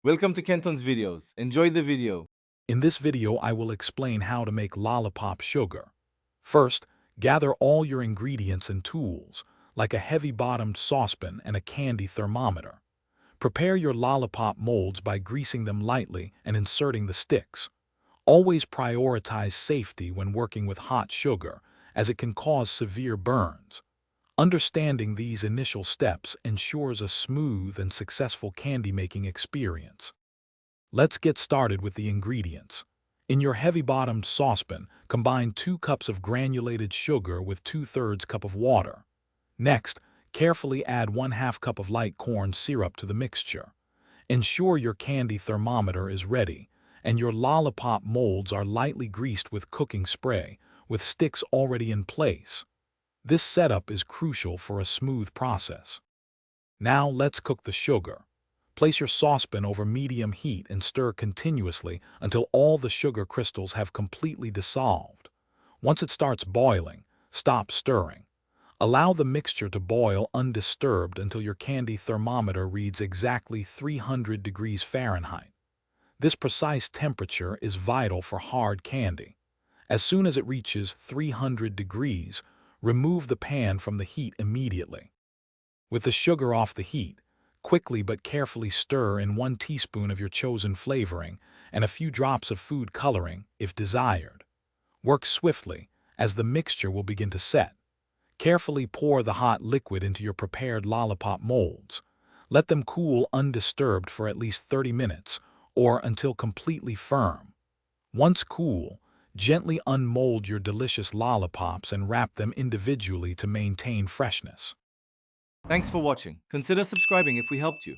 Welcome to Kenton's videos. Enjoy the video. In this video, I will explain how to make lollipop sugar. First, gather all your ingredients and tools, like a heavy-bottomed saucepan and a candy thermometer. Prepare your lollipop molds by greasing them lightly and inserting the sticks. Always prioritize safety when working with hot sugar, as it can cause severe burns. Understanding these initial steps ensures a smooth and successful candy-making experience. Let's get started with the ingredients. In your heavy-bottomed saucepan, combine 2 cups of granulated sugar with 2/3 cup of water. Next, carefully add 1/2 cup of light corn syrup to the mixture. Ensure your candy thermometer is ready, and your lollipop molds are lightly greased with cooking spray, with sticks already in place. This setup is crucial for a smooth process. Now let's cook the sugar. Place your saucepan over medium heat and stir continuously until all the sugar crystals have completely dissolved. Once it starts boiling, stop stirring. Allow the mixture to boil undisturbed until your candy thermometer reads exactly 300 degrees Fahrenheit. This precise temperature is vital for hard candy. As soon as it reaches 300 degrees, remove the pan from the heat immediately. With the sugar off the heat, quickly but carefully stir in 1 teaspoon of your chosen flavoring and a few drops of food coloring if desired. Work swiftly, as the mixture will begin to set. Carefully pour the hot liquid into your prepared lollipop molds. Let them cool undisturbed for at least 30 minutes or until completely firm. Once cool, gently unmold your delicious lollipops and wrap them individually to maintain freshness. Thanks for watching. Consider subscribing if we helped you.